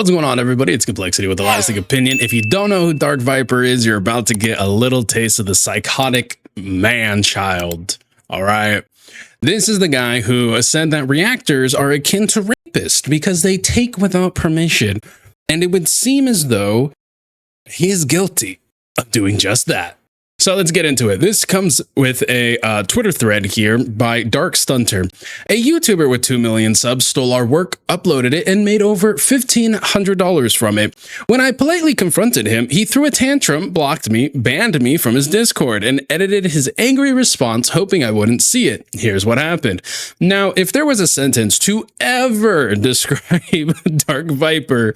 What's going on, everybody? It's Kmplxity with a lasting opinion. If you don't know who Dark Viper is, you're about to get a little taste of the psychotic man-child. All right. This is the guy who said that reactors are akin to rapists because they take without permission. And it would seem as though he is guilty of doing just that. So let's get into it. This comes with a Twitter thread here by Dark Stunter. A YouTuber with 2 million subs stole our work, uploaded it, and made over $1,500 from it. When I politely confronted him, he threw a tantrum, blocked me, banned me from his Discord, and edited his angry response, hoping I wouldn't see it. Here's what happened. Now, if there was a sentence to ever describe Dark Viper,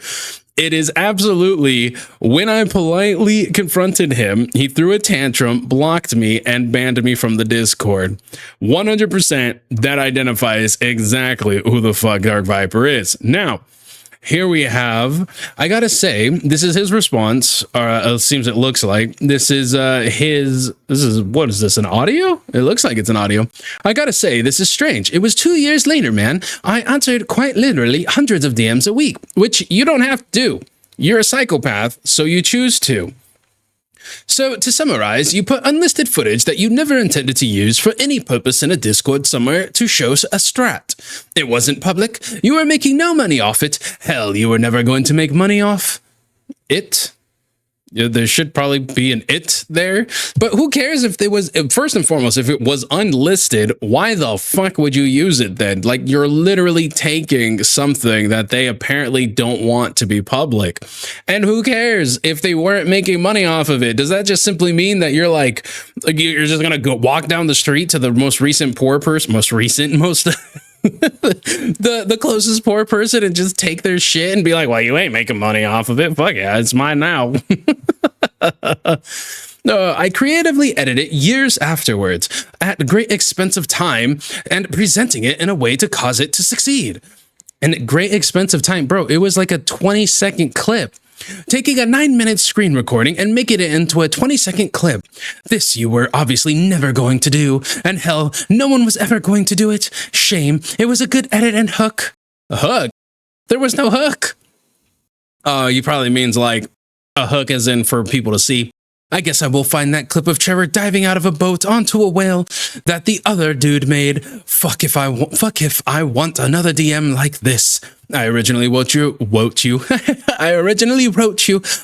it is absolutely, when I politely confronted him, he threw a tantrum, blocked me, and banned me from the Discord. 100% that identifies exactly who the fuck Dark Viper is. Now, here we have, I gotta say, this is his response, it seems it looks like. This is what is this, an audio? It looks like it's an audio. I gotta say, this is strange. It was 2 years later, man. I answered quite literally hundreds of DMs a week, which you don't have to do. You're a psychopath, so you choose to. So, to summarize, you put unlisted footage that you never intended to use for any purpose in a Discord somewhere to show a strat. It wasn't public. You were making no money off it. Hell, you were never going to make money off it. There should probably be an it there, but who cares if it was, first and foremost, if it was unlisted, why the fuck would you use it then? Like, you're literally taking something that they apparently don't want to be public. And who cares if they weren't making money off of it? Does that just simply mean that you're like you're just gonna go walk down the street to the most recent poor person, the closest poor person and just take their shit and be like, well, you ain't making money off of it. Fuck yeah, it's mine now. No, I creatively edit it years afterwards at great expense of time and presenting it in a way to cause it to succeed. And great expense of time, bro, it was like a 20-second clip. Taking a 9-minute screen recording and making it into a 20-second clip. This you were obviously never going to do, and hell, no one was ever going to do it. Shame. It was a good edit and hook. A hook? There was no hook. Oh, you probably means like a hook as in for people to see. I guess I will find that clip of Trevor diving out of a boat onto a whale that the other dude made. Fuck if I want another DM like this. I originally wrote you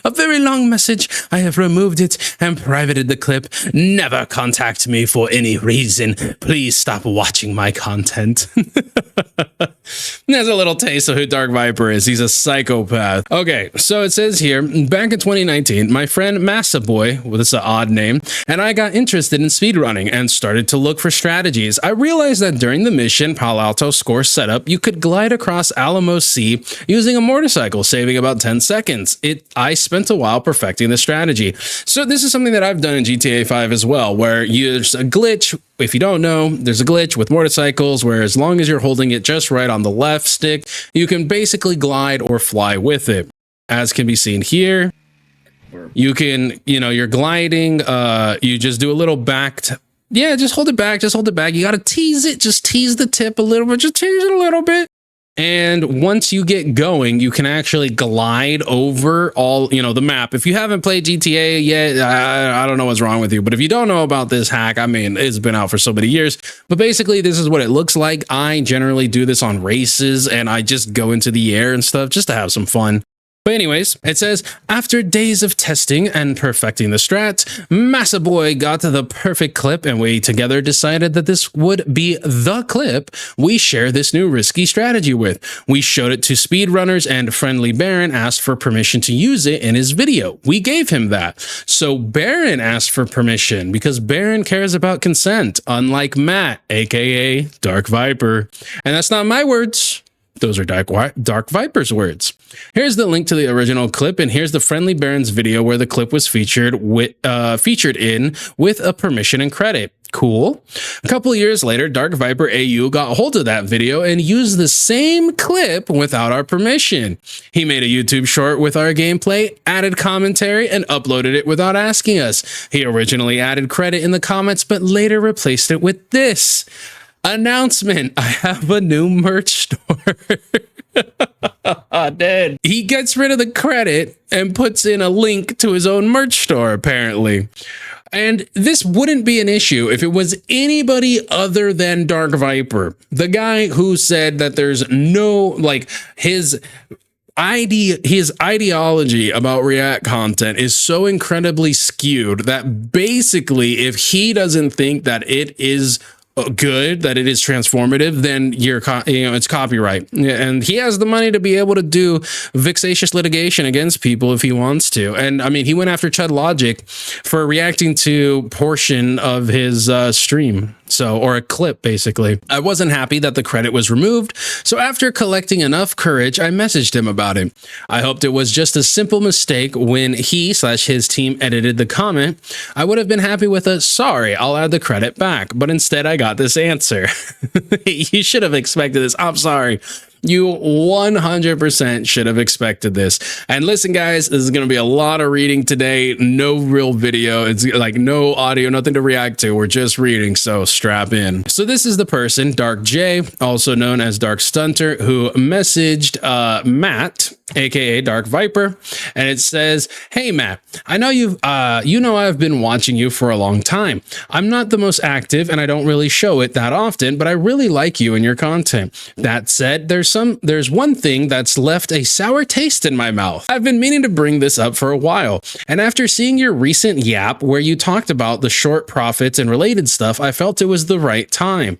a very long message. I have removed it and privated the clip. Never contact me for any reason. Please stop watching my content. There's a little taste of who Dark Viper is. He's a psychopath. Okay, so it says here, back in 2019, my friend Massa Boy, well, this is an odd name, and I got interested in speedrunning and started to look for strategies. I realized that during the mission Palo Alto Score setup, you could glide across Alamo Sea using a motorcycle, saving about 10 seconds. I spent a while perfecting the strategy. So this is something that I've done in GTA 5 as well, where there's a glitch. If you don't know, there's a glitch with motorcycles where as long as you're holding it just right on the left stick, you can basically glide or fly with it. As can be seen here, you can, you're gliding, you just do a little back, just hold it back, You got to tease it, just tease the tip a little bit, just tease it a little bit. And once you get going, you can actually glide over all, the map. If you haven't played GTA yet, I don't know what's wrong with you. But if you don't know about this hack, I mean, it's been out for so many years. But basically, this is what it looks like. I generally do this on races, and I just go into the air and stuff just to have some fun. But anyways, it says, after days of testing and perfecting the strat, Massa Boy got to the perfect clip, and we together decided that this would be the clip we share this new risky strategy with. We showed it to speedrunners, and Friendly Baron asked for permission to use it in his video. We gave him that. So Baron asked for permission because Baron cares about consent, unlike Matt, aka Dark Viper. And that's not my words. Those are Dark Viper's words. Here's the link to the original clip, and here's the Friendly Baron's video where the clip was featured in with a permission and credit. Cool. A couple of years later, Dark Viper AU got a hold of that video and used the same clip without our permission. He made a YouTube short with our gameplay, added commentary, and uploaded it without asking us. He originally added credit in the comments, but later replaced it with this. Announcement. I have a new merch store. Dead. He gets rid of the credit and puts in a link to his own merch store, apparently. And this wouldn't be an issue if it was anybody other than Dark Viper, the guy who said that there's no, like, his ideology about React content is so incredibly skewed that basically if he doesn't think that it is good, that it is transformative, then it's copyright, and he has the money to be able to do vexatious litigation against people if he wants to. And I mean, he went after Chud Logic for reacting to portion of his stream, or a clip, basically. I wasn't happy that the credit was removed, so after collecting enough courage, I messaged him about it. I hoped it was just a simple mistake when he/his team edited the comment. I would have been happy with a sorry, I'll add the credit back, but instead I got this answer. You should have expected this. I'm sorry. You 100% should have expected this. And listen, guys, this is going to be a lot of reading today. No real video. It's like no audio, nothing to react to. We're just reading, so strap in. So this is the person, Dark J, also known as Dark Stunter, who messaged Matt, aka Dark Viper, and it says, "Hey Matt, I know I've been watching you for a long time. I'm not the most active and I don't really show it that often, but I really like you and your content. That said, there's one thing that's left a sour taste in my mouth. I've been meaning to bring this up for a while, and after seeing your recent yap where you talked about the short profits and related stuff, I felt it was the right time."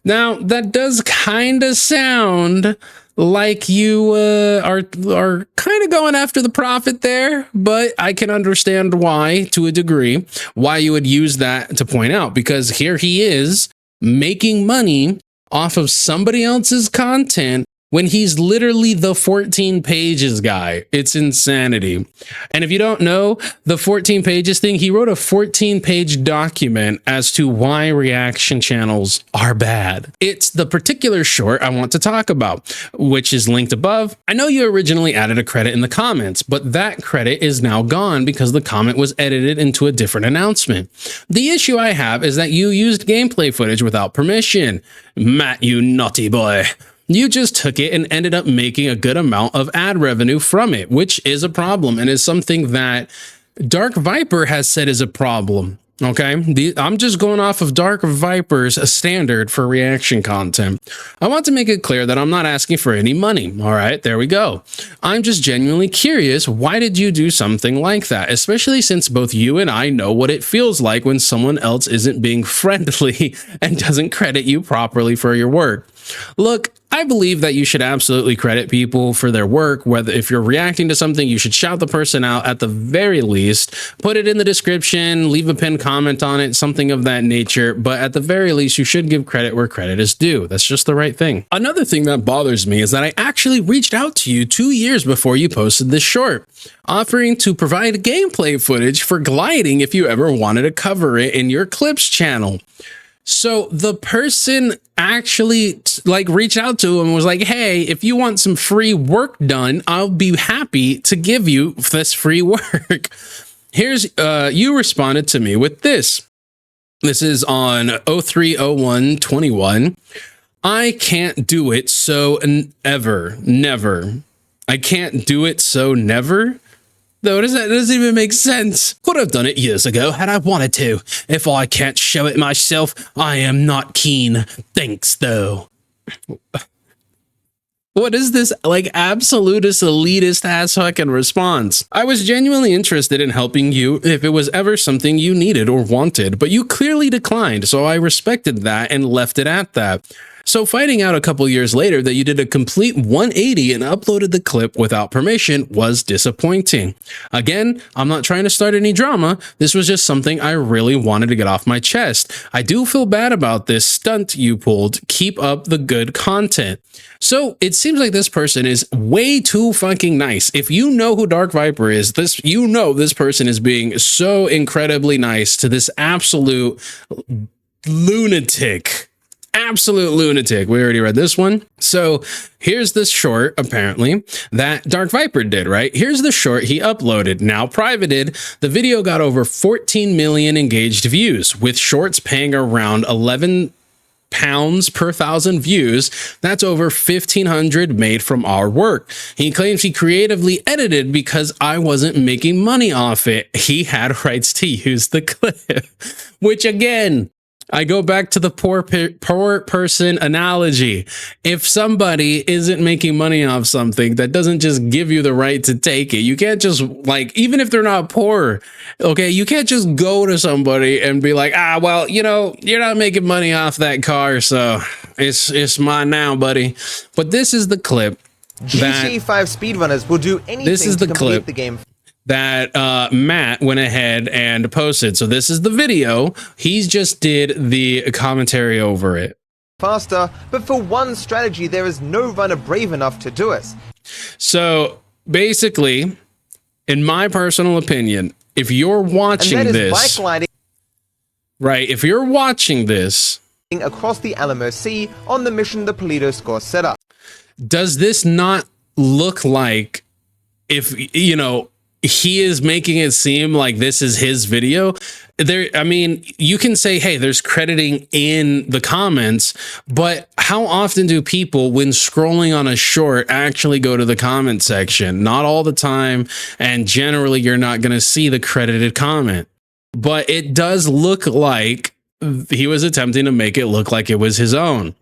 Now, that does kind of sound like you are kind of going after the profit there, but I can understand why, to a degree, why you would use that to point out, because here he is making money off of somebody else's content when he's literally the 14 pages guy. It's insanity. And if you don't know the 14 pages thing, he wrote a 14-page document as to why reaction channels are bad. It's the particular short I want to talk about, which is linked above. I know you originally added a credit in the comments, but that credit is now gone because the comment was edited into a different announcement. The issue I have is that you used gameplay footage without permission. Matt, you naughty boy. You just took it and ended up making a good amount of ad revenue from it, which is a problem and is something that Dark Viper has said is a problem. Okay, I'm just going off of Dark Viper's standard for reaction content. I want to make it clear that I'm not asking for any money. All right, there we go. I'm just genuinely curious, why did you do something like that? Especially since both you and I know what it feels like when someone else isn't being friendly and doesn't credit you properly for your work. Look, I believe that you should absolutely credit people for their work. Whether if you're reacting to something, you should shout the person out at the very least, put it in the description, leave a pinned comment on it, something of that nature. But at the very least, you should give credit where credit is due. That's just the right thing. Another thing that bothers me is that I actually reached out to you 2 years before you posted this short, offering to provide gameplay footage for gliding if you ever wanted to cover it in your clips channel. So the person actually reached out to him and was like, hey, if you want some free work done, I'll be happy to give you this free work. Here's, you responded to me with this. This is on 03/01/21. I can't do it, so never. I can't do it, so never. Though that doesn't even make sense. Could have done it years ago had I wanted to. If I can't show it myself, I am not keen. Thanks, though. What is this, absolutist, elitist ass fucking response? I was genuinely interested in helping you if it was ever something you needed or wanted, but you clearly declined, so I respected that and left it at that. So finding out a couple years later that you did a complete 180 and uploaded the clip without permission was disappointing. Again, I'm not trying to start any drama. This was just something I really wanted to get off my chest. I do feel bad about this stunt you pulled. Keep up the good content. So it seems like this person is way too fucking nice. If you know who Dark Viper is, this person is being so incredibly nice to this absolute lunatic. Absolute lunatic. We already read this one. So here's this short, apparently, that Dark Viper did, right? Here's the short he uploaded, now privated. The video got over 14 million engaged views, with shorts paying around 11 pounds per 1,000 views. That's over 1,500 made from our work. He claims he creatively edited because I wasn't making money off it. He had rights to use the clip, which again, I go back to the poor person analogy. If somebody isn't making money off something, that doesn't just give you the right to take it. You can't just, like, even if they're not poor, okay, you can't just go to somebody and be like, well, you know, you're not making money off that car, so it's mine now, buddy. But this is the clip. GTA 5 speedrunners will do anything to complete the game. That Matt went ahead and posted. So this is the video. He's just did the commentary over it. Faster, but for one strategy, there is no runner brave enough to do it. So basically, in my personal opinion, if you're watching this, bike lighting, right? If you're watching this across the Alamo Sea on the mission the Polito score set up, does this not look like, if you know, he is making it seem like this is his video? There, I mean, you can say, hey, there's crediting in the comments, but how often do people, when scrolling on a short, actually go to the comment section? Not all the time, and generally you're not going to see the credited comment. But it does look like he was attempting to make it look like it was his own.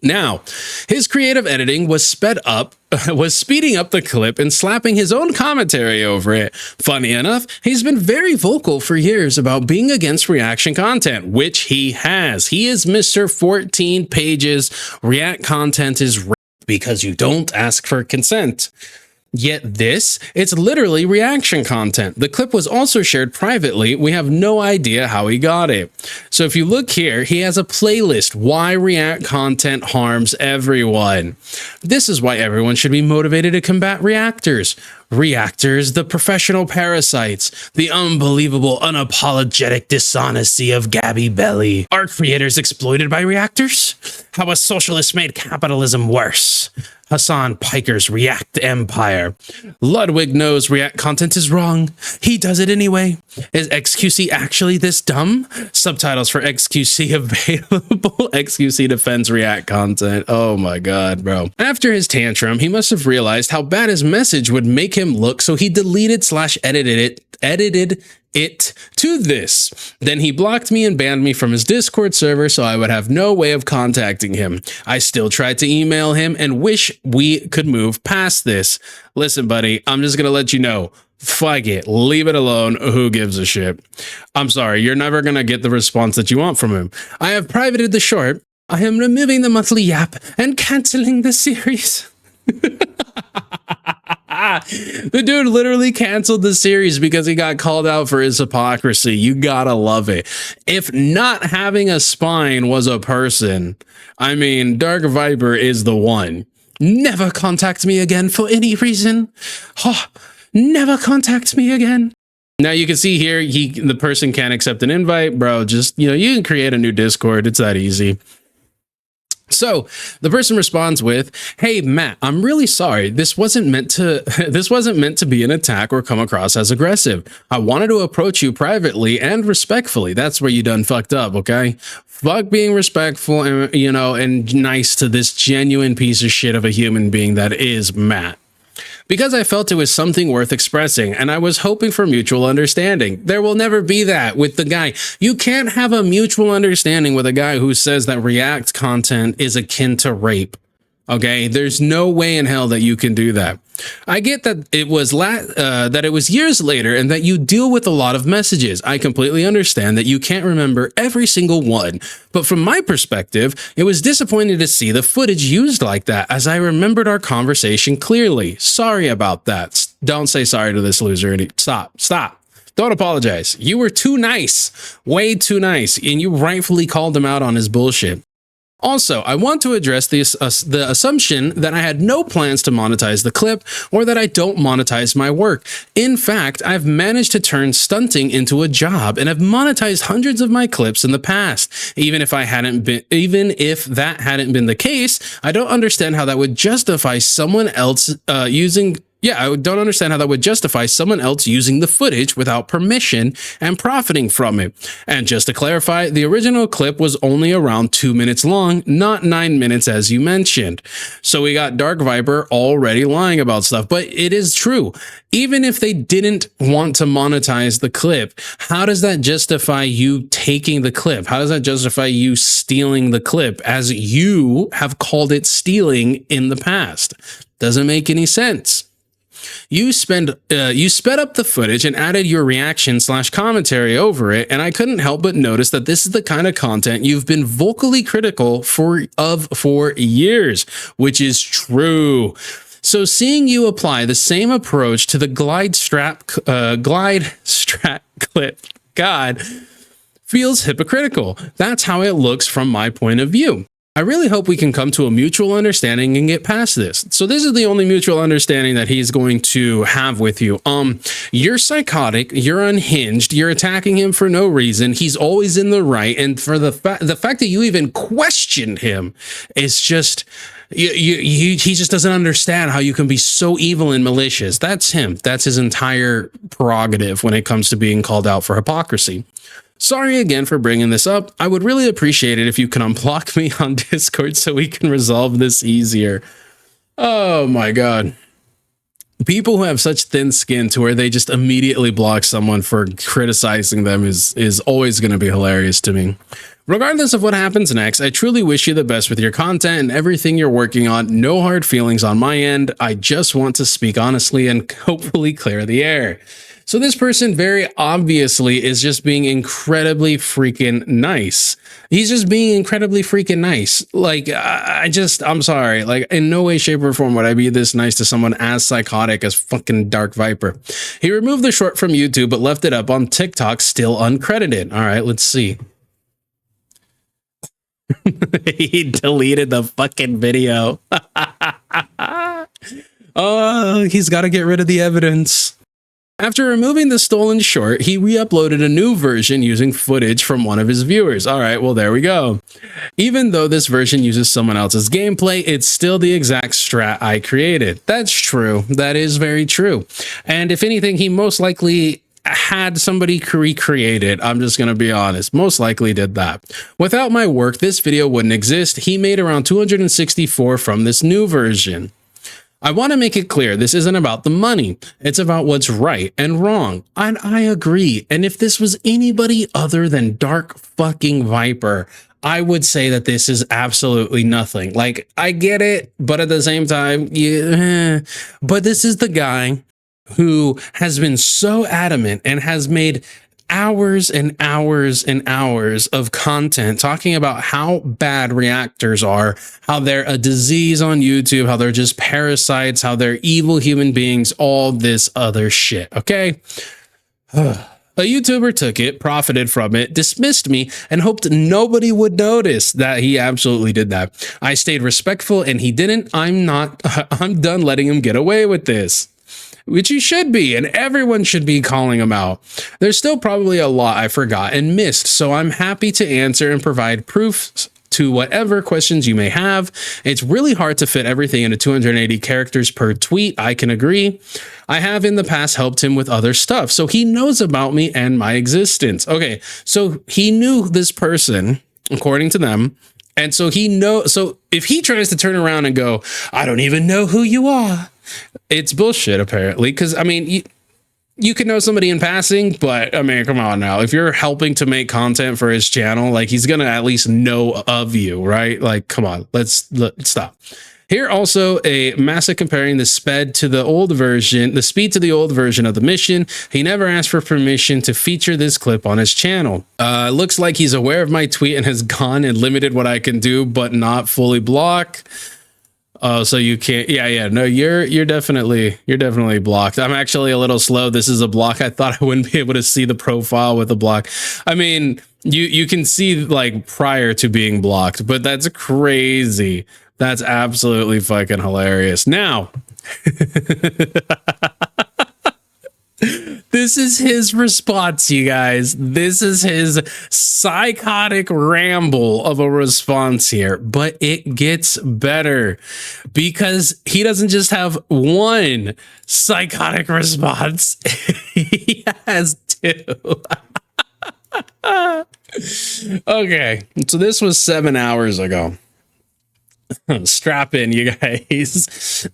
Now, his creative editing was speeding up the clip and slapping his own commentary over it. Funny enough, he's been very vocal for years about being against reaction content, which he has. He is Mr. 14 pages. React content is rape because you don't ask for consent. Yet this, it's literally reaction content. The clip was also shared privately. We have no idea how he got it. So if you look here, he has a playlist, Why React Content Harms Everyone. This is why everyone should be motivated to combat reactors. Reactors, the professional parasites, the unbelievable, unapologetic dishonesty of Gabby Belly. Art creators exploited by reactors? How a socialist made capitalism worse. Hassan Piker's React Empire. Ludwig knows React content is wrong. He does it anyway. Is XQC actually this dumb? Subtitles for XQC available. XQC defends React content. Oh my god, bro. After his tantrum, he must have realized how bad his message would make him look, so he deleted/edited it to this. Then he blocked me and banned me from his Discord server, so I would have no way of contacting him. I still tried to email him and wish we could move past this. Listen, buddy, I'm just gonna let you know. Fuck it. Leave it alone. Who gives a shit? I'm sorry, you're never gonna get the response that you want from him. I have privated the short. I am removing the monthly yap and canceling the series. The dude literally canceled the series because he got called out for his hypocrisy. You gotta love it. If not having a spine was a person, I mean, Dark Viper is the one. Never contact me again for any reason. Oh, never contact me again. Now you can see here, the person can't accept an invite, bro. Just, you know, you can create a new Discord. It's that easy. So the person responds with, "Hey Matt, I'm really sorry. This wasn't meant to be an attack or come across as aggressive. I wanted to approach you privately and respectfully. That's where you done fucked up, okay? Fuck being respectful and, you know, and nice to this genuine piece of shit of a human being that is Matt. Because I felt it was something worth expressing, and I was hoping for mutual understanding. There will never be that with the guy. You can't have a mutual understanding with a guy who says that React content is akin to rape. Okay, there's no way in hell that you can do that. I get that it was years later and that you deal with a lot of messages. I completely understand that you can't remember every single one. But from my perspective, it was disappointing to see the footage used like that, as I remembered our conversation clearly. Sorry about that. Don't say sorry to this loser. Stop. Don't apologize. You were too nice. Way too nice. And you rightfully called him out on his bullshit. Also, I want to address the assumption that I had no plans to monetize the clip or that I don't monetize my work. In fact, I've managed to turn stunting into a job and have monetized hundreds of my clips in the past. Even if that hadn't been the case, I don't understand how that would justify someone else using Yeah, I don't understand how that would justify someone else using the footage without permission and profiting from it. And just to clarify, the original clip was only around 2 minutes long, not 9 minutes as you mentioned. So we got Dark Viper already lying about stuff, but it is true. Even if they didn't want to monetize the clip, how does that justify you taking the clip? How does that justify you stealing the clip, as you have called it stealing in the past? Doesn't make any sense. You sped up the footage and added your reaction/commentary over it, and I couldn't help but notice that this is the kind of content you've been vocally critical for years, which is true. So seeing you apply the same approach to the glide strap clip, God, feels hypocritical. That's how it looks from my point of view. I really hope we can come to a mutual understanding and get past this. So this is the only mutual understanding that he's going to have with you. You're psychotic, you're unhinged, you're attacking him for no reason. He's always in the right. And for the fact that you even questioned him is just, he just doesn't understand how you can be so evil and malicious. That's him. That's his entire prerogative when it comes to being called out for hypocrisy. Sorry again for bringing this up. I would really appreciate it if you can unblock me on Discord so we can resolve this easier. Oh my God. People who have such thin skin to where they just immediately block someone for criticizing them is always going to be hilarious to me. Regardless of what happens next, I truly wish you the best with your content and everything you're working on. No hard feelings on my end. I just want to speak honestly and hopefully clear the air. So this person very obviously is just being incredibly freaking nice. He's just being incredibly freaking nice. Like, I'm sorry. Like, in no way, shape, or form would I be this nice to someone as psychotic as fucking Dark Viper. He removed the short from YouTube, but left it up on TikTok still uncredited. All right, let's see. He deleted the fucking video. Oh, he's got to get rid of the evidence. After removing the stolen short, he re-uploaded a new version using footage from one of his viewers. All right, well, there we go. Even though this version uses someone else's gameplay, it's still the exact strat I created. That's true. That is very true. And if anything, he most likely had somebody recreate it. I'm just going to be honest. Most likely did that. Without my work, this video wouldn't exist. He made around 264 from this new version. I want to make it clear, this isn't about the money. It's about what's right and wrong. And I agree. And if this was anybody other than Dark fucking Viper, I would say that this is absolutely nothing. Like, I get it, but at the same time, yeah. But this is the guy who has been so adamant and has made hours and hours and hours of content talking about how bad reactors are, how they're a disease on YouTube, how they're just parasites, how they're evil human beings, all this other shit, okay? A YouTuber took it, profited from it, dismissed me, and hoped nobody would notice that he absolutely did that. I stayed respectful and he didn't. I'm done letting him get away with this. Which you should be, and everyone should be calling him out. There's still probably a lot I forgot and missed, so I'm happy to answer and provide proofs to whatever questions you may have. It's really hard to fit everything into 280 characters per tweet, I can agree. I have in the past helped him with other stuff, so he knows about me and my existence. Okay, so he knew this person, according to them, and so so if he tries to turn around and go, I don't even know who you are, it's bullshit, apparently, because, I mean, you could know somebody in passing, but, I mean, come on now. If you're helping to make content for his channel, like, he's going to at least know of you, right? Like, come on, let's stop. Here also a massive comparing the speed to the old version of the mission. He never asked for permission to feature this clip on his channel. Looks like he's aware of my tweet and has gone and limited what I can do, but not fully block. Oh, so you can't. Yeah. No, you're definitely blocked. I'm actually a little slow. This is a block. I thought I wouldn't be able to see the profile with the block. I mean, you can see like prior to being blocked, but that's crazy. That's absolutely fucking hilarious. Now, this This is his response, you guys. This is his psychotic ramble of a response here, but it gets better because he doesn't just have one psychotic response. He has two. Okay, so this was 7 hours ago. Strap in, you guys.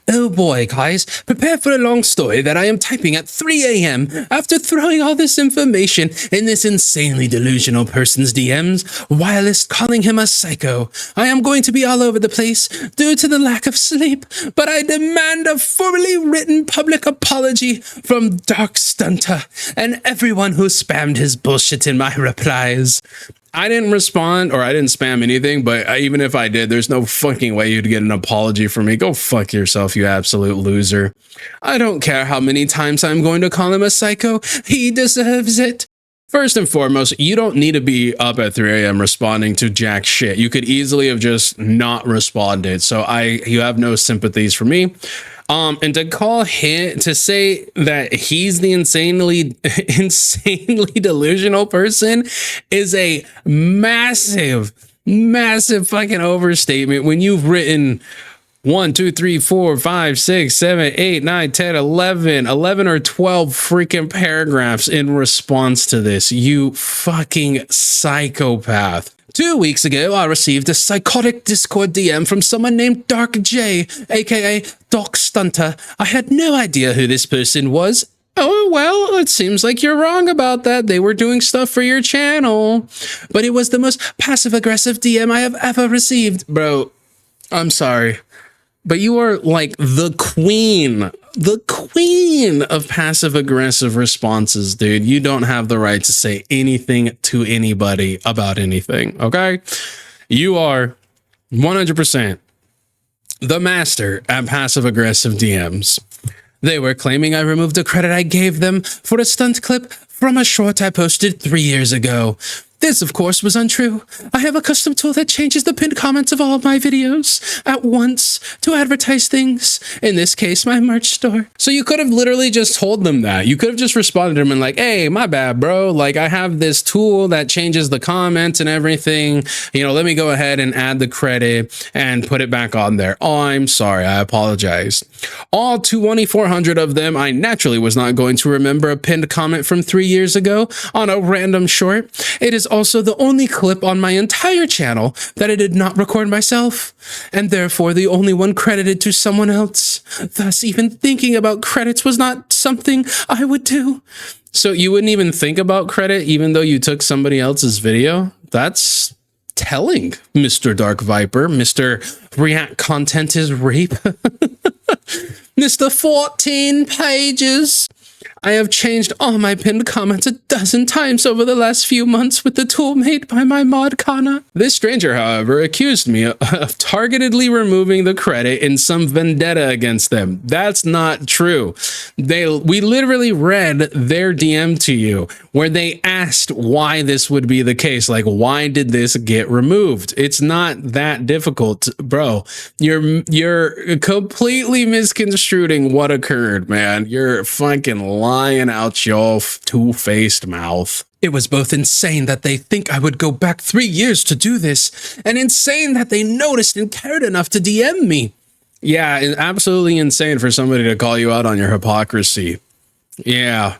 Oh boy, guys, prepare for a long story that I am typing at 3 a.m. after throwing all this information in this insanely delusional person's DMs, whilst calling him a psycho. I am going to be all over the place due to the lack of sleep, but I demand a formally written public apology from Dark Stunter and everyone who spammed his bullshit in my replies. I didn't respond or I didn't spam anything, but even if I did, there's no fucking way you'd get an apology from me. Go fuck yourself, you absolute loser. I don't care how many times I'm going to call him a psycho. He deserves it. First and foremost, you don't need to be up at 3 a.m. responding to jack shit. You could easily have just not responded. So you have no sympathies for me. And to call him, to say that he's the insanely delusional person is a massive fucking overstatement when you've written 1, 2, 3, 4, 5, 6, 7, 8, 9, 10, 11 or 12 freaking paragraphs in response to this, you fucking psychopath. 2 weeks ago, I received a psychotic Discord DM from someone named Dark J, aka Doc Stunter. I had no idea who this person was. Oh, well, it seems like you're wrong about that. They were doing stuff for your channel. But it was the most passive-aggressive DM I have ever received. Bro, I'm sorry, but you are like the queen of passive-aggressive responses, dude. You don't have the right to say anything to anybody about anything, okay? You are 100% the master at passive-aggressive DMs. They were claiming I removed the credit I gave them for a stunt clip from a short I posted 3 years ago. This, of course, was untrue. I have a custom tool that changes the pinned comments of all of my videos at once to advertise things. In this case, my merch store. So you could have literally just told them that. You could have just responded to them and like, hey, my bad, bro. Like, I have this tool that changes the comments and everything. You know, let me go ahead and add the credit and put it back on there. Oh, I'm sorry. I apologize. All 2,400 of them, I naturally was not going to remember a pinned comment from 3 years ago on a random short. It is also the only clip on my entire channel that I did not record myself, and therefore the only one credited to someone else. Thus, even thinking about credits was not something I would do. So you wouldn't even think about credit even though you took somebody else's video? That's telling, Mr. Dark Viper. Mr. React content is rape. Mr. 14 pages. I have changed all my pinned comments 12 times over the last few months with the tool made by my mod Kana. This stranger, however, accused me of targetedly removing the credit in some vendetta against them. That's not true. We literally read their DM to you where they asked why this would be the case. Like, why did this get removed? It's not that difficult, bro. You're completely misconstruing what occurred, man. You're fucking lying out your two-faced mouth. It was both insane that they think I would go back 3 years to do this, and insane that they noticed and cared enough to DM me. Yeah, it's absolutely insane for somebody to call you out on your hypocrisy. Yeah.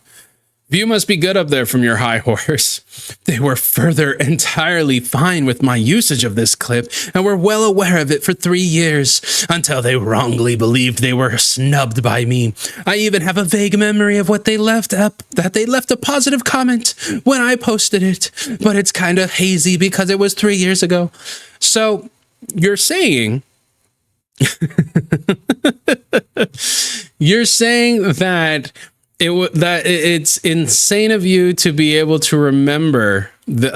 View must be good up there from your high horse. They were further entirely fine with my usage of this clip and were well aware of it for 3 years until they wrongly believed they were snubbed by me. I even have a vague memory of what they left up, that they left a positive comment when I posted it, but it's kind of hazy because it was 3 years ago. So you're saying that it's insane of you to be able to remember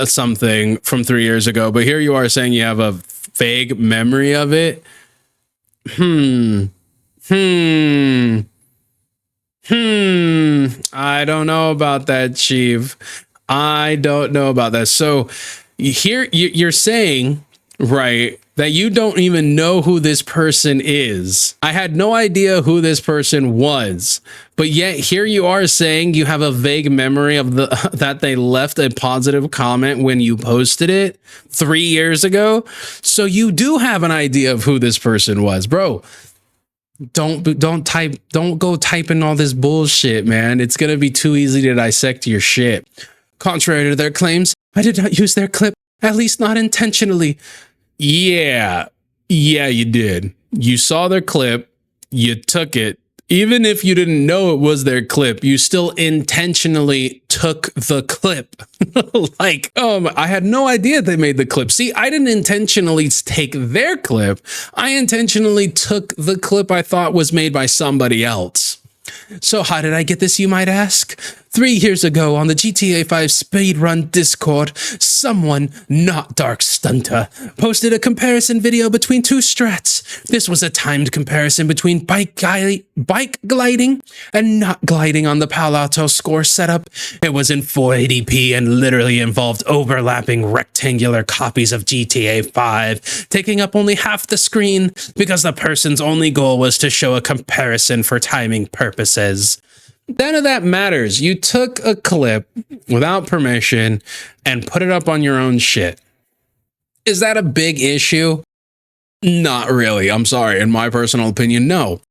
something from 3 years ago, but here you are saying you have a vague memory of it. I don't know about that, Chief. I don't know about that. So here you're saying right? That you don't even know who this person is. I had no idea who this person was, but yet here you are saying you have a vague memory of the that they left a positive comment when you posted it 3 years ago. So you do have an idea of who this person was, bro. Don't go typing all this bullshit, man. It's gonna be too easy to dissect your shit. Contrary to their claims, I did not use their clip, at least not intentionally. Yeah, you did. You saw their clip, you took it. Even if you didn't know it was their clip, you still intentionally took the clip. Like, I had no idea they made the clip. See, I didn't intentionally take their clip. I intentionally took the clip I thought was made by somebody else. So how did I get this, you might ask? 3 years ago on the GTA 5 speedrun Discord, someone, not Dark Stunter, posted a comparison video between two strats. This was a timed comparison between bike gliding and not gliding on the Palo Alto score setup. It was in 480p and literally involved overlapping rectangular copies of GTA 5, taking up only half the screen because the person's only goal was to show a comparison for timing purposes. None of that matters. You took a clip without permission and put it up on your own shit. Is that a big issue? Not really. I'm sorry. In my personal opinion, no.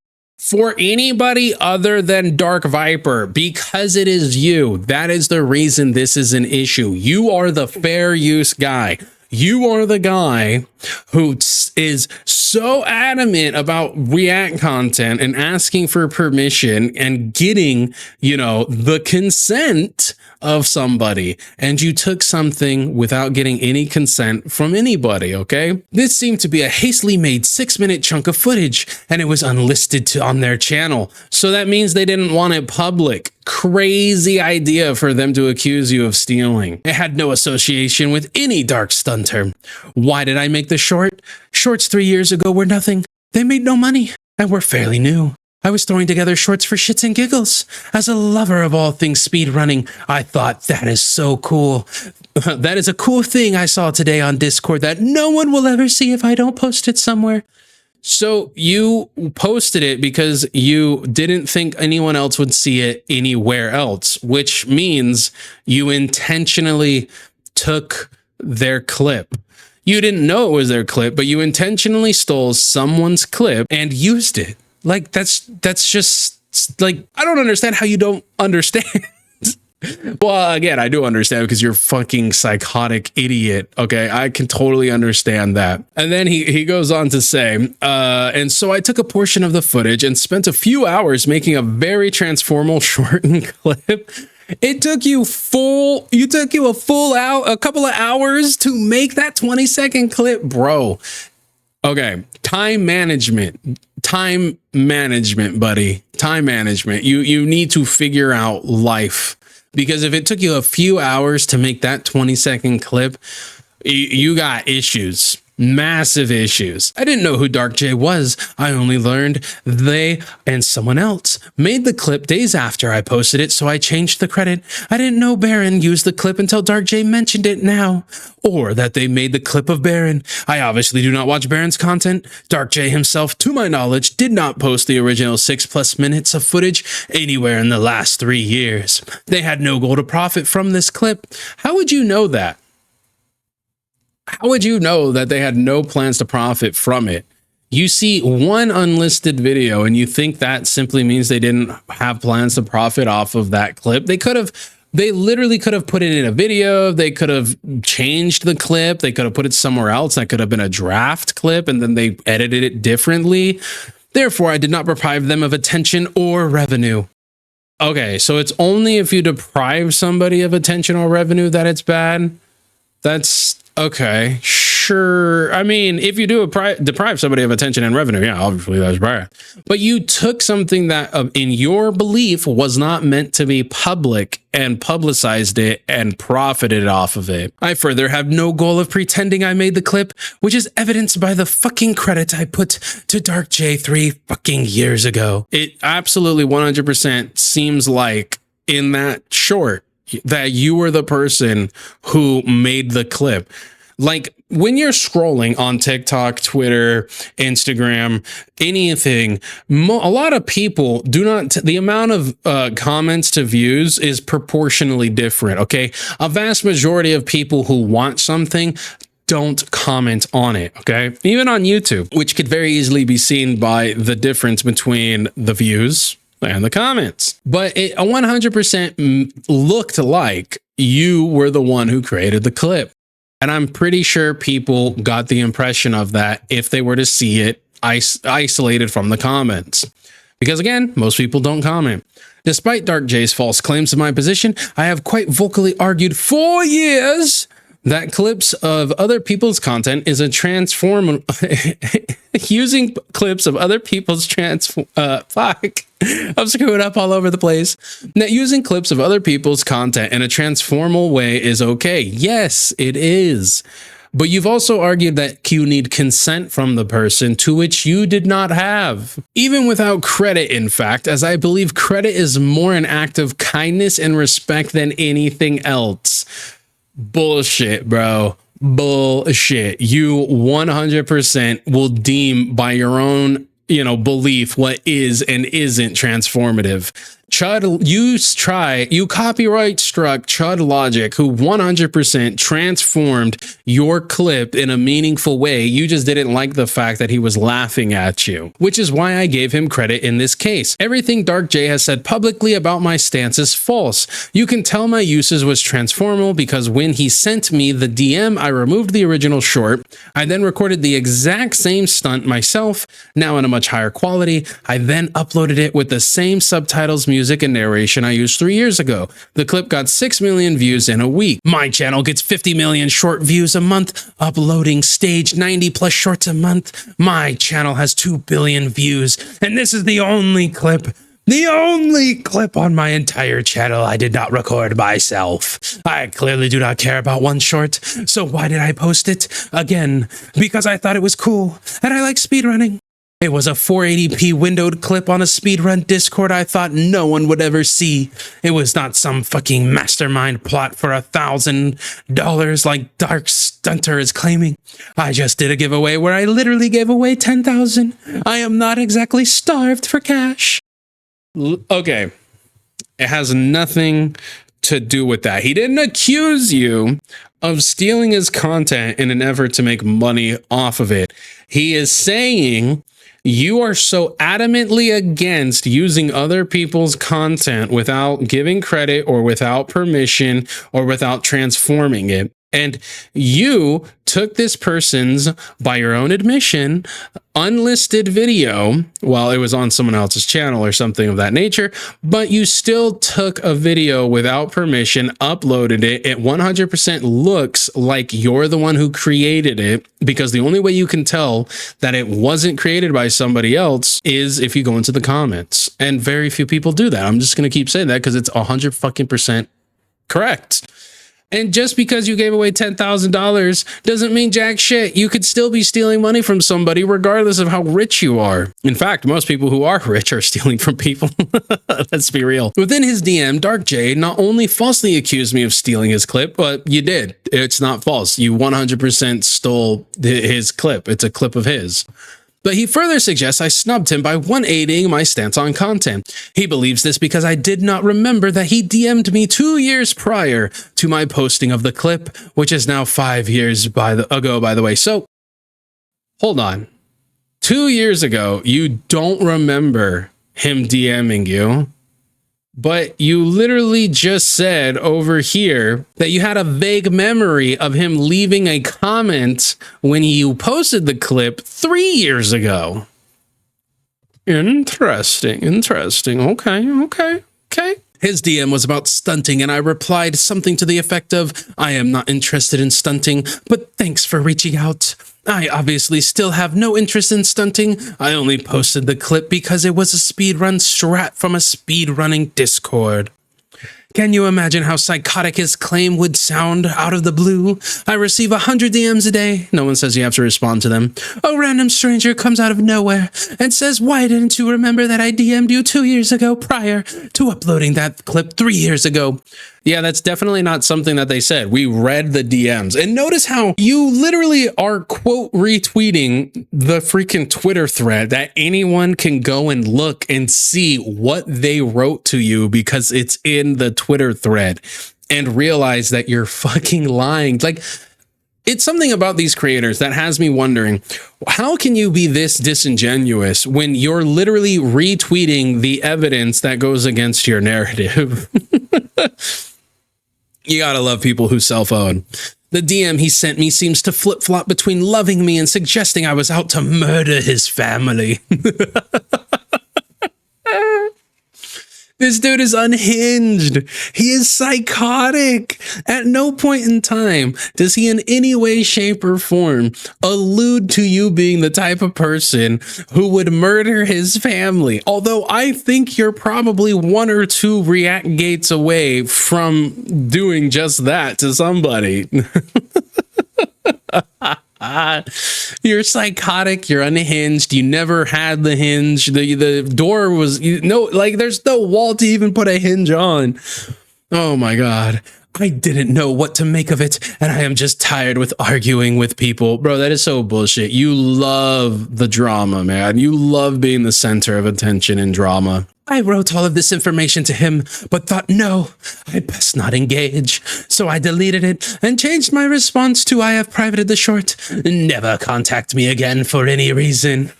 For anybody other than Dark Viper, because it is you, that is the reason this is an issue. You are the fair use guy. You are the guy who is so adamant about React content and asking for permission and getting, the consent of somebody. And you took something without getting any consent from anybody, okay? This seemed to be a hastily made 6-minute chunk of footage, and it was unlisted on their channel. So that means they didn't want it public. Crazy idea for them to accuse you of stealing. It had no association with any Dark Stunter. Why did I make the short? Shorts 3 years ago were nothing. They made no money and were fairly new. I was throwing together shorts for shits and giggles. As a lover of all things speedrunning, I thought that is so cool. That is a cool thing I saw today on Discord that no one will ever see if I don't post it somewhere. So you posted it because you didn't think anyone else would see it anywhere else, which means you intentionally took their clip. You didn't know it was their clip, but you intentionally stole someone's clip and used it. Like, that's just like, I don't understand how you don't understand. Well, again, I do understand because you're a fucking psychotic idiot. Okay, I can totally understand that. And then he goes on to say, and so I took a portion of the footage and spent a few hours making a very transformal shortened clip. It took you a couple of hours to make that 20-second clip, bro. Okay, time management, buddy. Time management. You need to figure out life. Because if it took you a few hours to make that 20-second clip, you got issues. Massive issues. I didn't know who Dark J was. I only learned they and someone else made the clip days after I posted it, so I changed the credit. I didn't know Baron used the clip until Dark J mentioned it now. Or that they made the clip of Baron. I obviously do not watch Baron's content. Dark J himself, to my knowledge, did not post the original 6+ minutes of footage anywhere in the last 3 years. They had no goal to profit from this clip. How would you know that? How would you know that they had no plans to profit from it? You see one unlisted video and you think that simply means they didn't have plans to profit off of that clip. They literally could have put it in a video. They could have changed the clip. They could have put it somewhere else. That could have been a draft clip and then they edited it differently. Therefore, I did not deprive them of attention or revenue. Okay, so it's only if you deprive somebody of attention or revenue that it's bad. That's okay, sure. I mean, if you do deprive somebody of attention and revenue, yeah, obviously that's bad. But you took something that, in your belief, was not meant to be public and publicized it and profited off of it. I further have no goal of pretending I made the clip, which is evidenced by the fucking credit I put to Dark J 3 fucking years ago. It absolutely 100% seems like in that short that you were the person who made the clip. Like when you're scrolling on TikTok, Twitter, Instagram, anything, a lot of people do not, the amount of comments to views is proportionally different. Okay. A vast majority of people who want something don't comment on it. Okay. Even on YouTube, which could very easily be seen by the difference between the views and the comments. But it 100% looked like you were the one who created the clip. And I'm pretty sure people got the impression of that if they were to see it isolated from the comments. Because again, most people don't comment. Despite Dark J's false claims to my position, I have quite vocally argued for years that clips of other people's content is a using clips of other people's I'm screwing up all over the place. That using clips of other people's content in a transformal way is okay. Yes, it is. But you've also argued that you need consent from the person, to which you did not have. Even without credit, in fact, as I believe credit is more an act of kindness and respect than anything else. Bullshit, bro. Bullshit. You 100% will deem by your own, belief what is and isn't transformative. You copyright struck Chud Logic, who 100% transformed your clip in a meaningful way. You just didn't like the fact that he was laughing at you, which is why I gave him credit in this case. Everything Dark J has said publicly about my stance is false. You can tell my usage was transformal because when he sent me the DM, I removed the original short. I then recorded the exact same stunt myself, now in a much higher quality. I then uploaded it with the same subtitles, music, and narration I used 3 years ago. The clip got 6 million views in a week. My channel gets 50 million short views a month, uploading stage 90 plus shorts a month. My channel has 2 billion views, and this is the only clip on my entire channel I did not record myself. I clearly do not care about one short, so why did I post it? Again, because I thought it was cool, and I like speedrunning. It was a 480p windowed clip on a speedrun Discord I thought no one would ever see. It was not some fucking mastermind plot for $1,000 like Dark Stunter is claiming. I just did a giveaway where I literally gave away 10,000. I am not exactly starved for cash. Okay. It has nothing to do with that. He didn't accuse you of stealing his content in an effort to make money off of it. He is saying you are so adamantly against using other people's content without giving credit or without permission or without transforming it. And you took this person's, by your own admission, unlisted video while it was on someone else's channel or something of that nature, but you still took a video without permission, uploaded it. It 100% looks like you're the one who created it, because the only way you can tell that it wasn't created by somebody else is if you go into the comments. And very few people do that. I'm just going to keep saying that because it's 100% correct. And just because you gave away $10,000 doesn't mean jack shit. You could still be stealing money from somebody regardless of how rich you are. In fact, most people who are rich are stealing from people. Let's be real. Within his DM, Dark J not only falsely accused me of stealing his clip, but you did. It's not false. You 100% stole his clip. It's a clip of his. But he further suggests I snubbed him by 180ing my stance on content. He believes this because I did not remember that he DM'd me 2 years prior to my posting of the clip, which is now 5 years ago, by the way. So, hold on. 2 years ago, you don't remember him DMing you, but you literally just said over here that you had a vague memory of him leaving a comment when you posted the clip 3 years ago. Interesting. Okay. His DM was about stunting, and I replied something to the effect of, I am not interested in stunting, but thanks for reaching out. I obviously still have no interest in stunting. I only posted the clip because it was a speedrun strat from a speedrunning Discord. Can you imagine how psychotic his claim would sound out of the blue? I receive 100 DMs a day. No one says you have to respond to them. A random stranger comes out of nowhere and says, why didn't you remember that I DM'd you 2 years ago prior to uploading that clip 3 years ago? Yeah, that's definitely not something that they said. We read the DMs. And notice how you literally are quote retweeting the freaking Twitter thread that anyone can go and look and see what they wrote to you because it's in the Twitter thread and realize that you're fucking lying. Like, it's something about these creators that has me wondering, how can you be this disingenuous when you're literally retweeting the evidence that goes against your narrative? You gotta love people who self-own. The DM he sent me seems to flip-flop between loving me and suggesting I was out to murder his family. This dude is unhinged. He is psychotic. At no point in time does he in any way, shape, or form allude to you being the type of person who would murder his family. Although I think you're probably one or two react gates away from doing just that to somebody. You're psychotic, you're unhinged, you never had the hinge, the door was, like there's no wall to even put a hinge on. Oh my God. I didn't know what to make of it, and I am just tired with arguing with people. Bro, that is so bullshit. You love the drama, man. You love being the center of attention in drama. I wrote all of this information to him, but thought, no, I best not engage. So I deleted it and changed my response to I have privated the short. Never contact me again for any reason.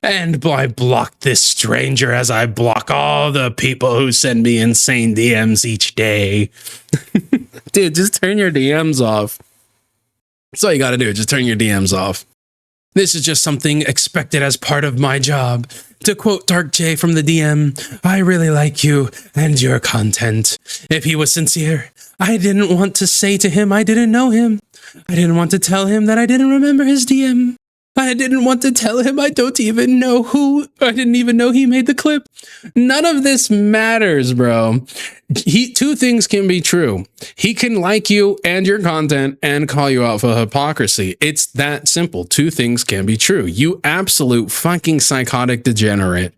And I blocked this stranger as I block all the people who send me insane DMs each day. Dude, just turn your DMs off. That's all you gotta do, just turn your DMs off. This is just something expected as part of my job. To quote Dark J from the DM, I really like you and your content. If he was sincere, I didn't want to say to him I didn't know him. I didn't want to tell him that I didn't remember his DM. I didn't want to tell him I don't even know who. I didn't even know he made the clip. None of this matters, bro. Two things can be true. He can like you and your content and call you out for hypocrisy. It's that simple. Two things can be true. You absolute fucking psychotic degenerate.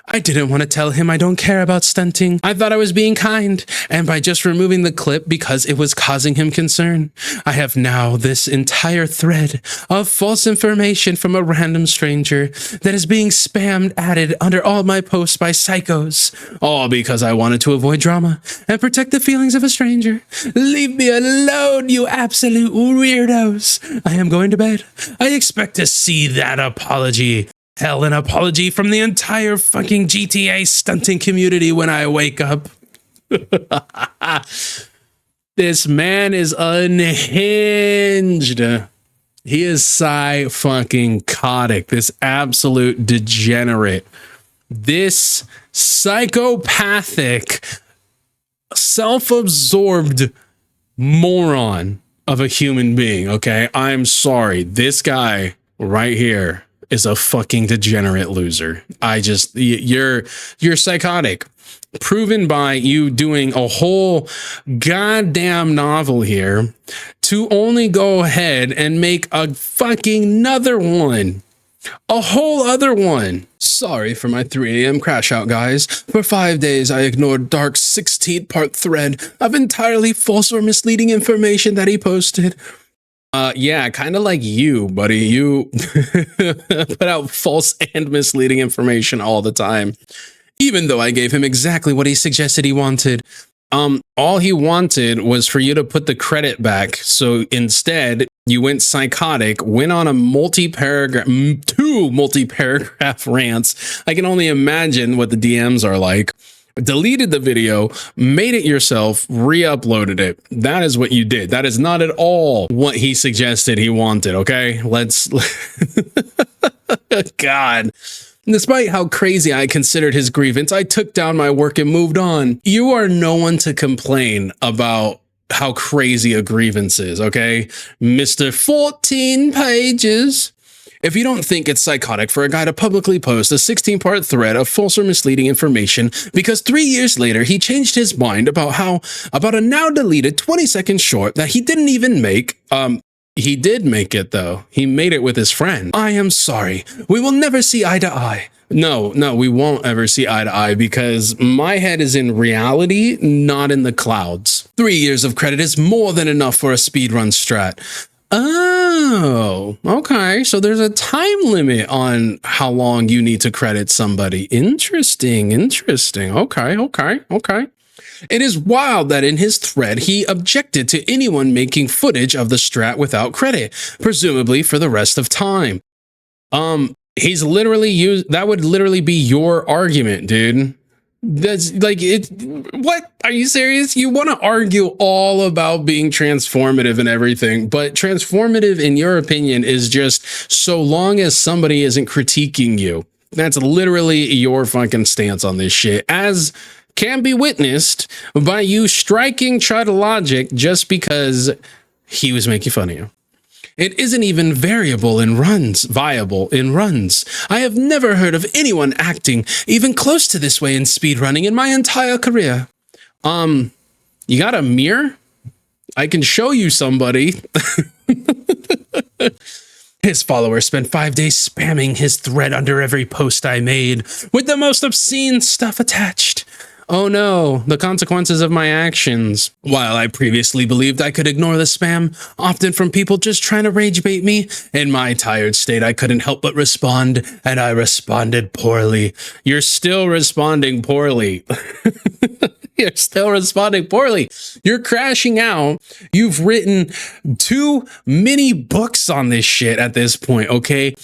I didn't want to tell him I don't care about stunting. I thought I was being kind, and by just removing the clip because it was causing him concern, I have now this entire thread of false information from a random stranger that is being spammed added under all my posts by psychos, all because I wanted to avoid drama and protect the feelings of a stranger. Leave me alone, you absolute weirdos. I am going to bed. I expect to see that apology. Hell, an apology from the entire fucking GTA stunting community when I wake up. This man is unhinged. He is psy-fucking-cotic. This absolute degenerate. This psychopathic, self-absorbed moron of a human being, okay? I'm sorry. This guy right here is a fucking degenerate loser. You're psychotic. Proven by you doing a whole goddamn novel here to only go ahead and make a fucking another one. A whole other one. Sorry for my 3 a.m. crash out, guys. For 5 days, I ignored Dark's 16-part thread of entirely false or misleading information that he posted. Yeah, kind of like you, buddy. You put out false and misleading information all the time. Even though I gave him exactly what he suggested he wanted. All he wanted was for you to put the credit back. So instead, you went psychotic, went on a two multi-paragraph rants. I can only imagine what the DMs are like. Deleted the video, made it yourself, re-uploaded it. That is what you did. That is not at all what he suggested he wanted, okay? God. Despite how crazy I considered his grievance, I took down my work and moved on. You are no one to complain about how crazy a grievance is, okay? Mr. 14 pages. If you don't think it's psychotic for a guy to publicly post a 16-part thread of false or misleading information because 3 years later he changed his mind about a now deleted 20-second short that he didn't even make, he did make it though. He made it with his friend. I am sorry. We will never see eye to eye. No, we won't ever see eye to eye because my head is in reality, not in the clouds. 3 years of credit is more than enough for a speedrun strat. Oh, okay. So there's a time limit on how long you need to credit somebody. Interesting. Okay. It is wild that in his thread, he objected to anyone making footage of the strat without credit, presumably for the rest of time. He's literally used, that would literally be your argument, dude. That's like it. What? Are you serious? You want to argue all about being transformative and everything, but transformative, in your opinion, is just so long as somebody isn't critiquing you. That's literally your fucking stance on this shit, as can be witnessed by you striking Chud Logic just because he was making fun of you. It isn't even viable in runs. I have never heard of anyone acting even close to this way in speedrunning in my entire career. You got a mirror? I can show you somebody. His followers spent 5 days spamming his thread under every post I made with the most obscene stuff attached. Oh no, the consequences of my actions. While I previously believed I could ignore the spam, often from people just trying to rage bait me, in my tired state I couldn't help but respond, and I responded poorly. You're still responding poorly. You're still responding poorly. You're crashing out. You've written 2 mini books on this shit at this point, okay?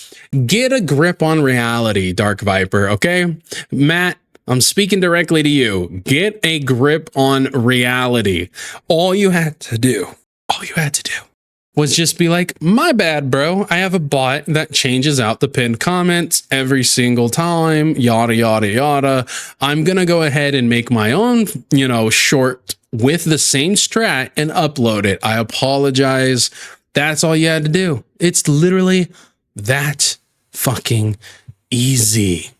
Get a grip on reality, Dark Viper, okay? Matt, I'm speaking directly to you. Get a grip on reality. All you had to do was just be like, my bad, bro. I have a bot that changes out the pinned comments every single time, yada, yada, yada. I'm going to go ahead and make my own, short with the same strat and upload it. I apologize. That's all you had to do. It's literally that fucking easy.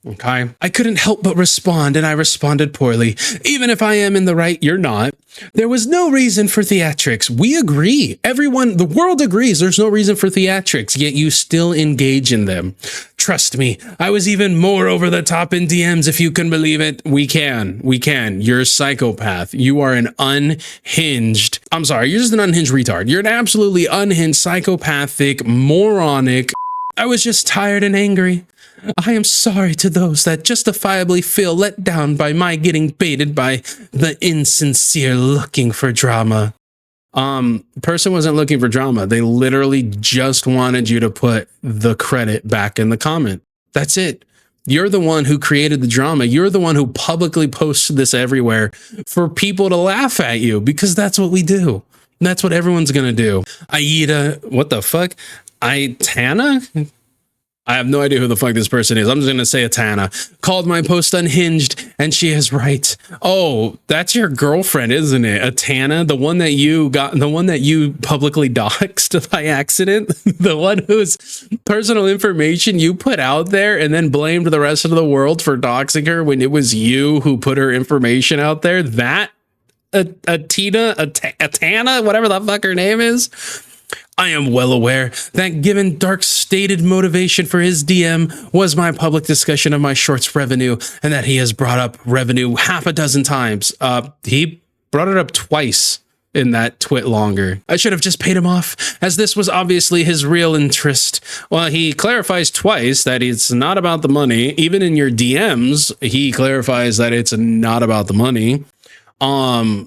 Okay. I couldn't help but respond, and I responded poorly. Even if I am in the right, you're not. There was no reason for theatrics. We agree. Everyone, the world agrees there's no reason for theatrics, yet you still engage in them. Trust me, I was even more over the top in DMs, if you can believe it. We can. You're a psychopath. You are an unhinged. I'm sorry, you're just an unhinged retard. You're an absolutely unhinged, psychopathic, moronic. I was just tired and angry. I am sorry to those that justifiably feel let down by my getting baited by the insincere looking for drama. Person wasn't looking for drama. They literally just wanted you to put the credit back in the comment. That's it. You're the one who created the drama. You're the one who publicly posted this everywhere for people to laugh at you, because that's what we do. That's what everyone's going to do. Aida, what the fuck? Tana? I have no idea who the fuck this person is. I'm just going to say Atana. Called my post unhinged, and she is right. Oh, that's your girlfriend, isn't it? Atana, the one that you publicly doxed by accident, the one whose personal information you put out there and then blamed the rest of the world for doxing her when it was you who put her information out there. That Atana, whatever the fuck her name is. I am well aware that given Dark's stated motivation for his DM was my public discussion of my shorts revenue, and that he has brought up revenue half a dozen times. He brought it up twice in that twit longer. I should have just paid him off, as this was obviously his real interest. Well, he clarifies twice that it's not about the money. Even in your DMs, he clarifies that it's not about the money. So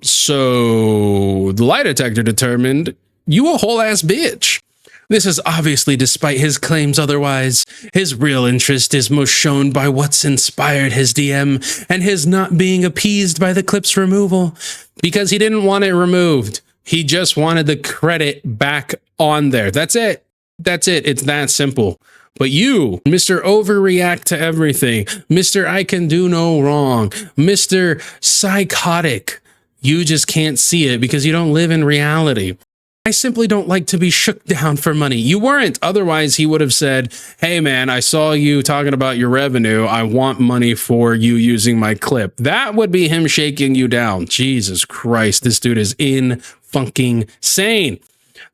the lie detector determined you a whole ass bitch. This is obviously despite his claims otherwise. His real interest is most shown by what's inspired his DM and his not being appeased by the clip's removal, because he didn't want it removed. He just wanted the credit back on there. That's it. It's that simple. But you, Mr. Overreact to everything, Mr. I can do no wrong, Mr. Psychotic, you just can't see it because you don't live in reality. I simply don't like to be shook down for money. You weren't. Otherwise, he would have said, hey, man, I saw you talking about your revenue. I want money for you using my clip. That would be him shaking you down. Jesus Christ, this dude is in fucking sane.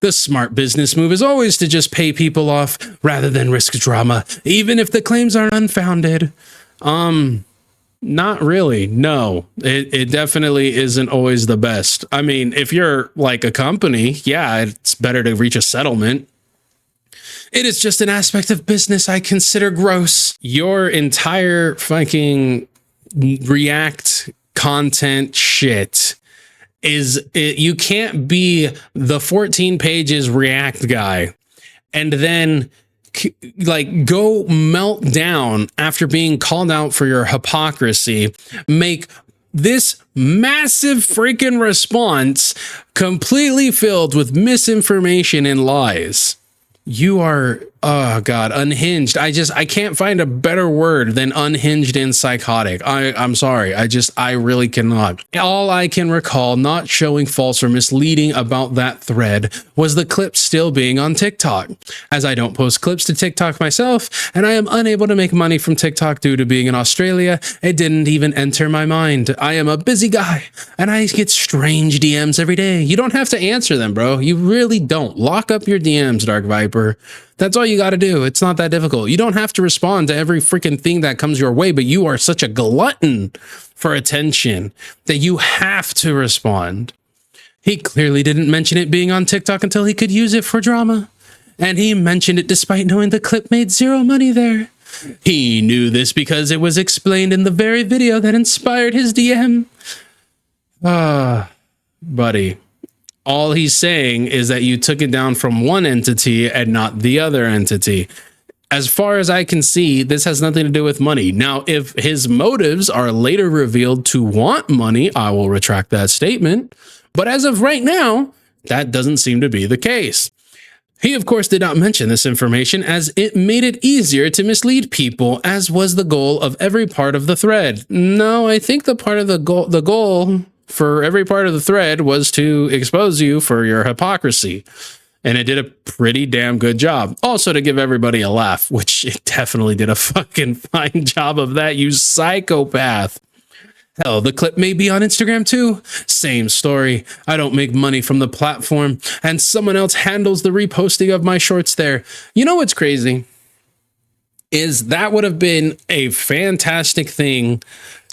The smart business move is always to just pay people off rather than risk drama, even if the claims are unfounded. Not really. No, it definitely isn't always the best. I mean, if you're like a company, yeah, it's better to reach a settlement. It is just an aspect of business I consider gross. Your entire fucking React content shit you can't be the 14 pages React guy and then like go melt down after being called out for your hypocrisy, make this massive freaking response completely filled with misinformation and lies. You are, oh God, unhinged. I can't find a better word than unhinged and psychotic. I'm sorry. I really cannot. All I can recall not showing false or misleading about that thread was the clip still being on TikTok. As I don't post clips to TikTok myself, and I am unable to make money from TikTok due to being in Australia, it didn't even enter my mind. I am a busy guy, and I get strange DMs every day. You don't have to answer them, bro. You really don't. Lock up your DMs, Dark Viper. That's all you got to do. It's not that difficult. You don't have to respond to every freaking thing that comes your way, but you are such a glutton for attention that you have to respond. He clearly didn't mention it being on TikTok until he could use it for drama. And he mentioned it despite knowing the clip made zero money there. He knew this because it was explained in the very video that inspired his DM. Buddy. All he's saying is that you took it down from one entity and not the other entity. As far as I can see, this has nothing to do with money. Now, if his motives are later revealed to want money, I will retract that statement. But as of right now, that doesn't seem to be the case. He, of course, did not mention this information as it made it easier to mislead people, as was the goal of every part of the thread. No, I think the goal for every part of the thread was to expose you for your hypocrisy. And it did a pretty damn good job. Also to give everybody a laugh, which it definitely did a fucking fine job of that, you psychopath. Hell, the clip may be on Instagram too. Same story. I don't make money from the platform, and someone else handles the reposting of my shorts there. You know what's crazy? Is that would have been a fantastic thing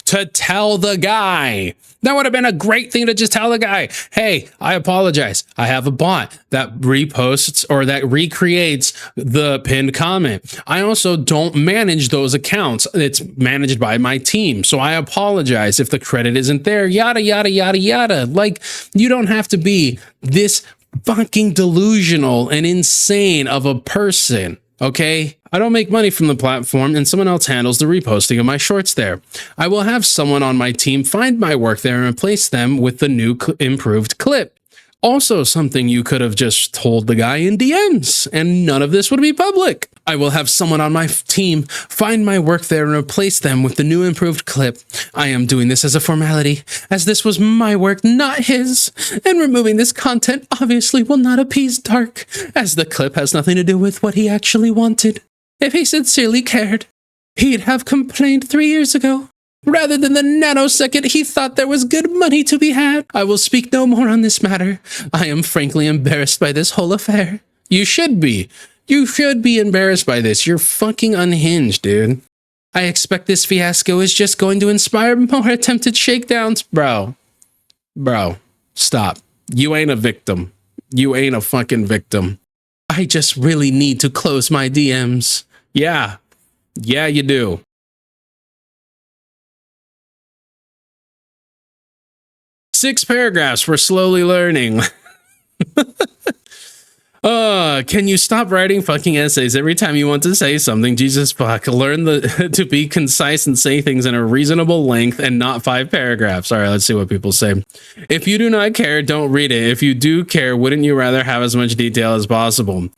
to tell the guy. That would have been a great thing to just tell the guy, hey, I apologize. I have a bot that reposts or that recreates the pinned comment. I also don't manage those accounts. It's managed by my team. So I apologize if the credit isn't there, yada, yada, yada, yada. Like, you don't have to be this fucking delusional and insane of a person. Okay, I don't make money from the platform and someone else handles the reposting of my shorts there. I will have someone on my team find my work there and replace them with the new improved clip. Also something you could have just told the guy in DMs and none of this would be public. I will have someone on my team find my work there and replace them with the new improved clip. I am doing this as a formality, as this was my work, not his. And removing this content obviously will not appease Dark, as the clip has nothing to do with what he actually wanted. If he sincerely cared, he'd have complained 3 years ago. Rather than the nanosecond he thought there was good money to be had. I will speak no more on this matter. I am frankly embarrassed by this whole affair. You should be. You should be embarrassed by this. You're fucking unhinged, dude. I expect this fiasco is just going to inspire more attempted shakedowns. Bro, stop. You ain't a victim. You ain't a fucking victim. I just really need to close my DMs. Yeah, you do. Six paragraphs we're slowly learning. Can you stop writing fucking essays every time you want to say something? Jesus fuck. Learn to be concise and say things in a reasonable length and not 5 paragraphs. All right, let's see what people say. If you do not care, don't read it. If you do care, wouldn't you rather have as much detail as possible?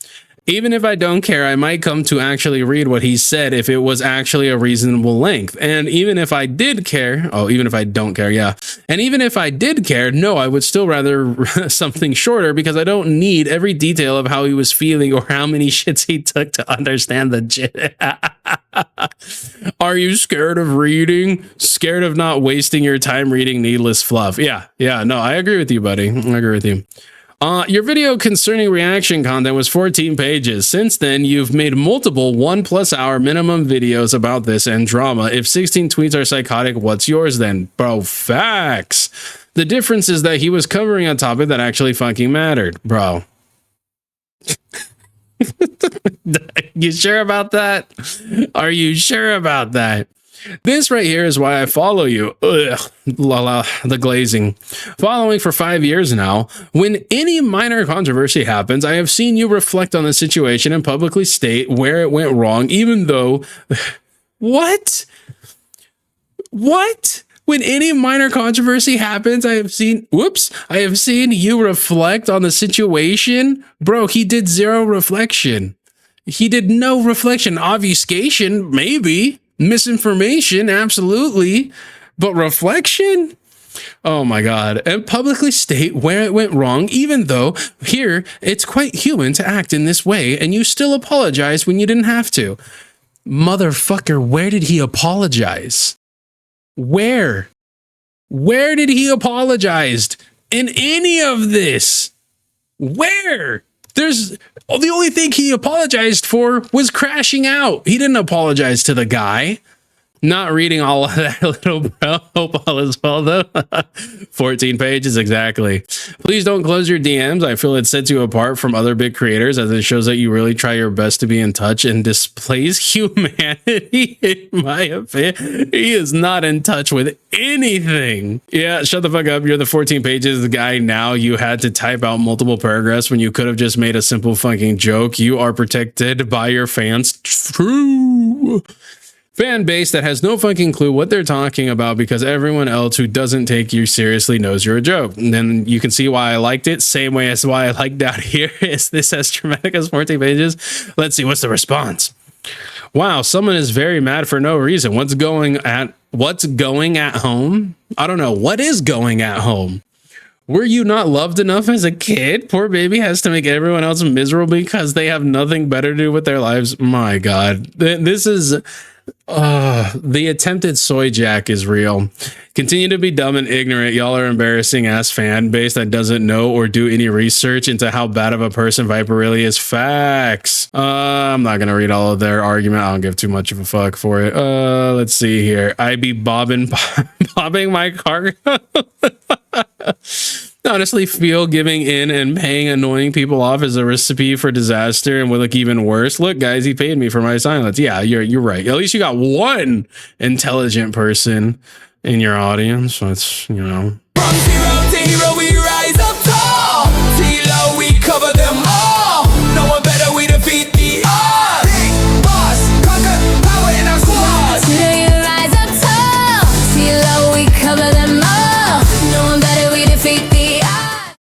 Even if I don't care, I might come to actually read what he said if it was actually a reasonable length. And even if I did care, even if I don't care, yeah. And even if I did care, no, I would still rather something shorter because I don't need every detail of how he was feeling or how many shits he took to understand the jit. Are you scared of reading? Scared of not wasting your time reading needless fluff? Yeah, no, I agree with you, buddy. I agree with you. Your video concerning reaction content was 14 pages. Since then, you've made multiple 1+ hour minimum videos about this and drama. If 16 tweets are psychotic, what's yours then? Bro, facts. The difference is that he was covering a topic that actually fucking mattered, bro. You sure about that? Are you sure about that? This right here is why I follow you. Ugh, the glazing. Following for 5 years now, when any minor controversy happens, I have seen you reflect on the situation and publicly state where it went wrong, even though... What? What? When any minor controversy happens, I have seen you reflect on the situation. Bro, he did zero reflection. He did no reflection. Obfuscation, maybe. Misinformation, absolutely. But reflection? Oh my God. And publicly state where it went wrong, even though here it's quite human to act in this way, and you still apologize when you didn't have to. Motherfucker, where did he apologize? Where did he apologize in any of this? Where? There's the only thing he apologized for was crashing out. He didn't apologize to the guy. Not reading all of that, little bro. Hope all is well, though. 14 pages, exactly. Please don't close your DMs. I feel it sets you apart from other big creators, as it shows that you really try your best to be in touch and displays humanity, in my opinion. He is not in touch with anything. Yeah, shut the fuck up. You're the 14 pages guy now. You had to type out multiple paragraphs when you could have just made a simple fucking joke. You are protected by your fans. True. Fan base that has no fucking clue what they're talking about, because everyone else who doesn't take you seriously knows you're a joke. And then you can see why I liked it. Same way as why I liked down here. Is this as dramatic as 14 pages? Let's see. What's the response? Wow, someone is very mad for no reason. What's going at home? I don't know. What is going at home? Were you not loved enough as a kid? Poor baby has to make everyone else miserable because they have nothing better to do with their lives. My God, this is... the attempted soy jack is real. Continue to be dumb and ignorant. Y'all are embarrassing ass fan base that doesn't know or do any research into how bad of a person Viper really is. Facts. I'm not gonna read all of their argument. I don't give too much of a fuck for it. Let's see here. I be bobbing my cargo. Honestly feel giving in and paying annoying people off is a recipe for disaster and would look even worse. Look, guys, he paid me for my silence. Yeah, you're right. At least you got one intelligent person in your audience. That's, you know.